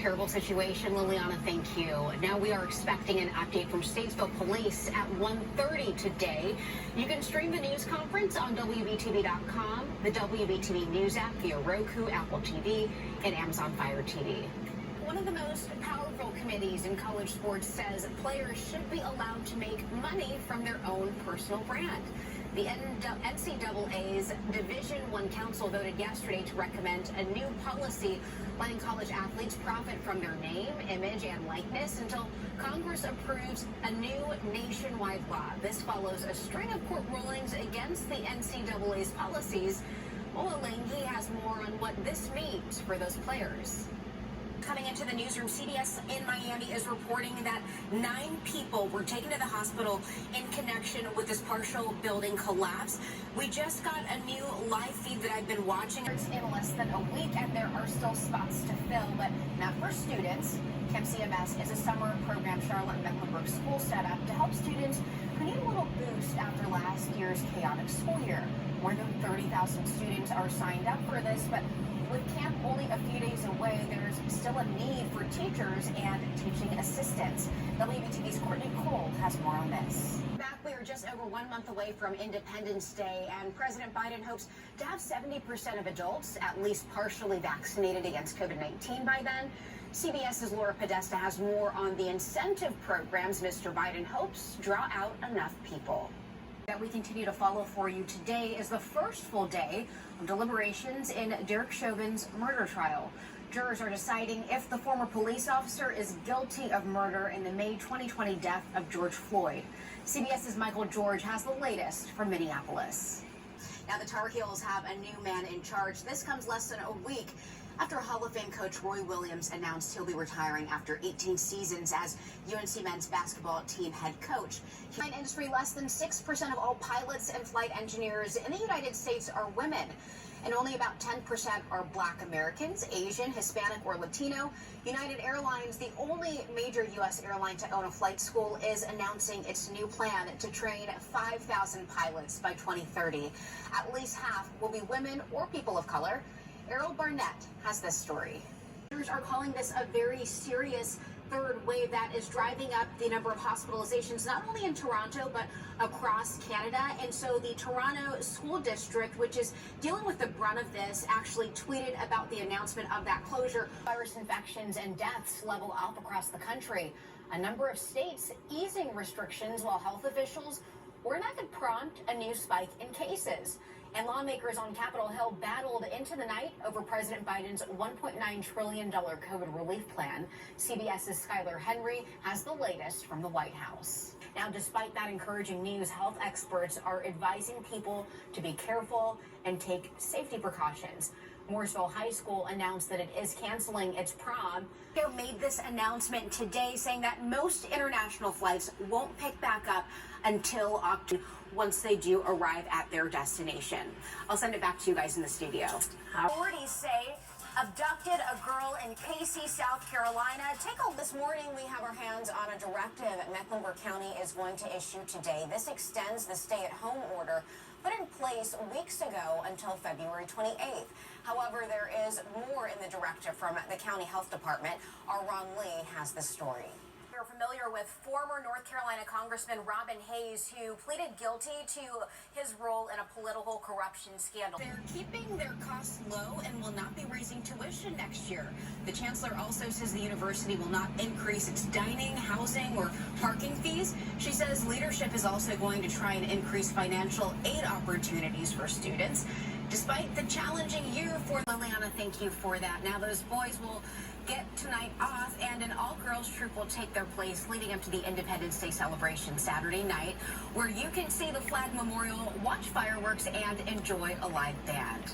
Terrible situation, Liliana, thank you. Now we are expecting an update from Statesville Police at 1:30 today. You can stream the news conference on WBTV.com, the WBTV News app via Roku, Apple TV, and Amazon Fire TV. One of the most powerful committees in college sports says players should be allowed to make money from their own personal brand. The NCAA's Division I Council voted yesterday to recommend a new policy letting college athletes profit from their name, image, and likeness until Congress approves a new nationwide law. This follows a string of court rulings against the NCAA's policies. Ola Langi has more on what this means for those players. Coming into the newsroom, CBS in Miami is reporting that 9 people were taken to the hospital in connection with this partial building collapse. We just got a new live feed that I've been watching. It's in less than a week, and there are still spots to fill, but not for students. Camp CMS is a summer program Charlotte and Mecklenburg School set up to help students who need a little boost after last year's chaotic school year. More than 30,000 students are signed up for this, but with camp only a few days away, there's still a need for teachers and teaching assistants. WBTV's Courtney Cole has more on this. Back, we are just over 1 month away from Independence Day, and President Biden hopes to have 70% of adults at least partially vaccinated against COVID-19 by then. CBS's Laura Podesta has more on the incentive programs Mr. Biden hopes draw out enough people. That we continue to follow for you today is the first full day of deliberations in Derek Chauvin's murder trial. Jurors are deciding if the former police officer is guilty of murder in the May 2020 death of George Floyd. CBS's Michael George has the latest from Minneapolis. Now the Tar Heels have a new man in charge. This comes less than a week after Hall of Fame coach Roy Williams announced he'll be retiring after 18 seasons as UNC men's basketball team head coach. In the industry, less than 6% of all pilots and flight engineers in the United States are women, and only about 10% are Black Americans, Asian, Hispanic, or Latino. United Airlines, the only major U.S. airline to own a flight school, is announcing its new plan to train 5,000 pilots by 2030. At least half will be women or people of color. Errol Barnett has this story. Doctors are calling this a very serious third wave that is driving up the number of hospitalizations, not only in Toronto, but across Canada. And so the Toronto School District, which is dealing with the brunt of this, actually tweeted about the announcement of that closure. Virus infections and deaths level off across the country. A number of states easing restrictions while health officials were that could prompt a new spike in cases. And lawmakers on Capitol Hill battled into the night over President Biden's $1.9 trillion COVID relief plan. CBS's Skylar Henry has the latest from the White House. Now, despite that encouraging news, health experts are advising people to be careful and take safety precautions. Mooresville High School announced that it is canceling its prom. They made this announcement today, saying that most international flights won't pick back up until October once they do arrive at their destination. I'll send it back to you guys in the studio. Authorities say abducted a girl in Casey, South Carolina. This morning, we have our hands on a directive Mecklenburg County is going to issue today. This extends the stay-at-home order put in place weeks ago until February 28th. However, there is more in the directive from the county health department. Our Ron Lee has this story. We're familiar with former North Carolina Congressman Robin Hayes, who pleaded guilty to his role in a political corruption scandal. They're keeping their costs low and will not be raising tuition next year. The chancellor also says the university will not increase its dining, housing, or parking fees. She says leadership is also going to try and increase financial aid opportunities for students. Despite the challenging year for Liliana, thank you for that. Now those boys will get tonight off, and an all-girls troop will take their place leading up to the Independence Day celebration Saturday night, where you can see the flag memorial, watch fireworks, and enjoy a live band.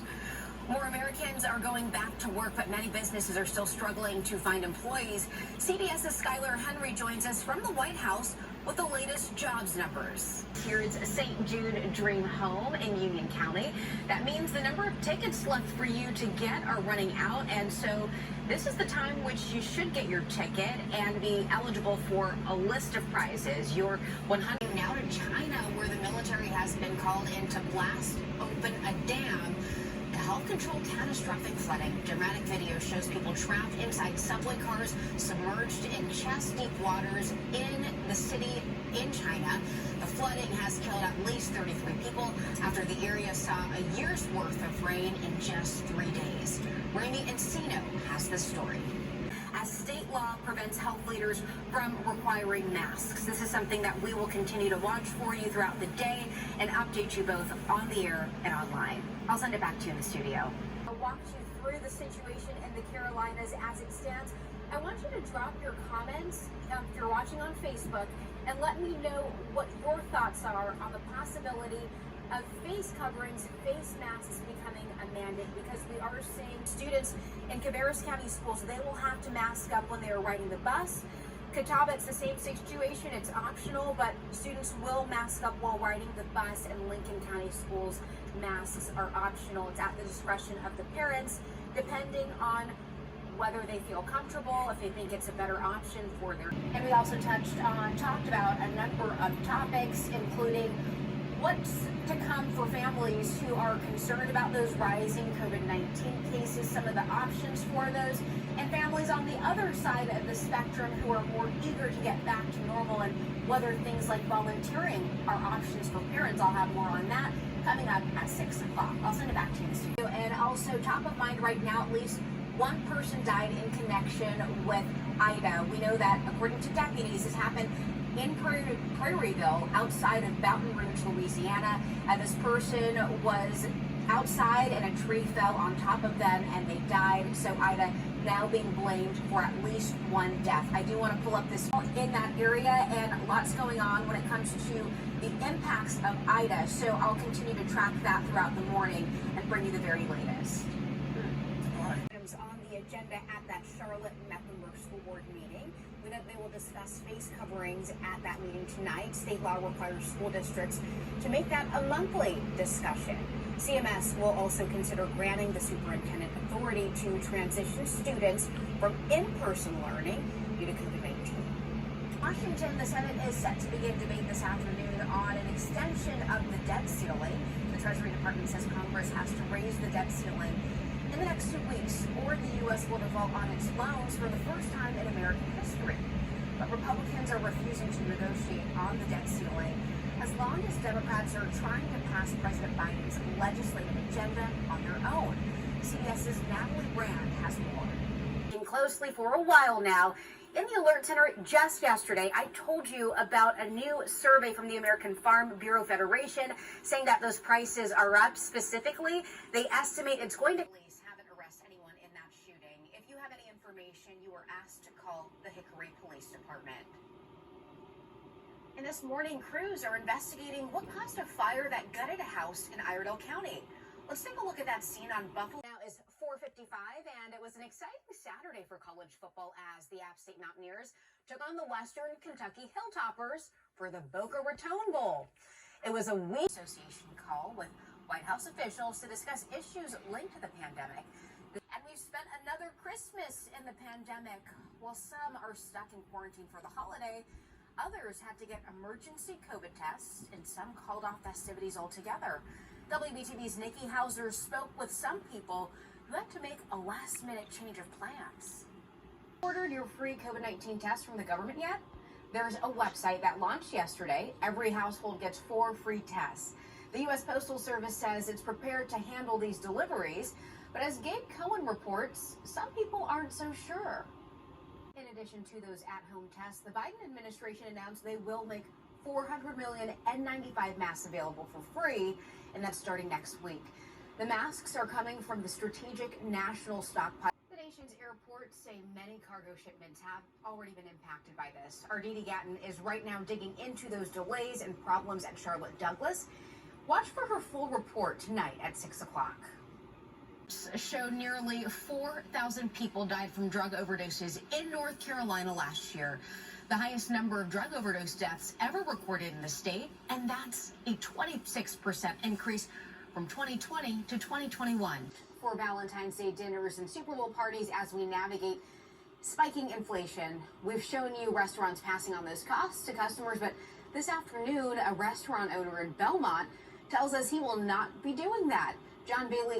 More Americans are going back to work, but many businesses are still struggling to find employees. CBS's Skylar Henry joins us from the White House with the latest jobs numbers. Here's St. Jude Dream Home in Union County. That means the number of tickets left for you to get are running out, and so this is the time which you should get your ticket and be eligible for a list of prizes. Your 100 now to China, where the military has been called in to blast open a dam to help Health-controlled catastrophic flooding. Dramatic video shows people trapped inside subway cars, submerged in chest-deep waters in the city in China. The flooding has killed at least 33 people after the area saw a year's worth of rain in just 3 days. Rami Encino has this story. As state law prevents health leaders from requiring masks, this is something that we will continue to watch for you throughout the day and update you both on the air and online. I'll send it back to you in the studio. I walked you through the situation in the Carolinas as it stands. I want you to drop your comments if you're watching on Facebook and let me know what your thoughts are on the possibility of face coverings, face masks becoming a mandate, because we are seeing students in Cabarrus County schools, they will have to mask up when they are riding the bus. Catawba, it's the same situation, it's optional, but students will mask up while riding the bus. In Lincoln County schools, masks are optional. It's at the discretion of the parents, depending on whether they feel comfortable, if they think it's a better option for their. And we also talked about a number of topics, including what's to come for families who are concerned about those rising COVID-19 cases, some of the options for those, and families on the other side of the spectrum who are more eager to get back to normal, and whether things like volunteering are options for parents. I'll have more on that coming up at 6 o'clock. I'll send it back to you in the studio. And also top of mind right now, at least one person died in connection with Ida. We know that, according to deputies, this happened in Prairieville, outside of Baton Rouge, Louisiana. This person was outside and a tree fell on top of them and they died. So Ida now being blamed for at least one death. I do want to pull up this in that area, and lots going on when it comes to the impacts of Ida. So I'll continue to track that throughout the morning and bring you the very latest. Items on the agenda at that Charlotte-Mecklenburg School Board meeting. We know they will discuss face coverings at that meeting tonight. State law requires school districts to make that a monthly discussion. CMS will also consider granting the superintendent authority to transition students from in-person learning due to COVID-19. Washington, the Senate is set to begin debate this afternoon on an extension of the debt ceiling. The Treasury Department says Congress has to raise the debt ceiling in the next 2 weeks, or the U.S. will default on its loans for the first time in American history. But Republicans are refusing to negotiate on the debt ceiling as long as Democrats are trying to pass President Biden's legislative agenda on their own. CBS's Natalie Brand has more. Closely for a while now. In the Alert Center just yesterday, I told you about a new survey from the American Farm Bureau Federation saying that those prices are up. Specifically, they estimate it's going to arrest anyone in that shooting. If you have any information, you are asked to call the Hickory Police Department. And this morning, crews are investigating what caused a fire that gutted a house in Iredell County. Let's take a look at that scene on Buffalo. Now is 4:55, and it was an exciting Saturday for college football as the App State Mountaineers took on the Western Kentucky Hilltoppers for the Boca Raton Bowl. It was a week association call with White House officials to discuss issues linked to the pandemic. And we've spent another Christmas in the pandemic. While some are stuck in quarantine for the holiday, others had to get emergency COVID tests, and some called off festivities altogether. WBTV's Nikki Hauser spoke with some people who had to make a last-minute change of plans. Ordered your free COVID-19 test from the government yet? There's a website that launched yesterday. Every household gets 4 free tests. The U.S. Postal Service says it's prepared to handle these deliveries, but as Gabe Cohen reports, some people aren't so sure. In addition to those at-home tests, the Biden administration announced they will make 400 million N95 masks available for free, and that's starting next week. The masks are coming from the Strategic National Stockpile. The nation's airports say many cargo shipments have already been impacted by this. Our Dee Gatton is right now digging into those delays and problems at Charlotte Douglas. Watch for her full report tonight at 6 o'clock. Show nearly 4,000 people died from drug overdoses in North Carolina last year. The highest number of drug overdose deaths ever recorded in the state, and that's a 26% increase from 2020 to 2021. For Valentine's Day dinners and Super Bowl parties as we navigate spiking inflation, we've shown you restaurants passing on those costs to customers, but this afternoon, a restaurant owner in Belmont tells us he will not be doing that. John Bailey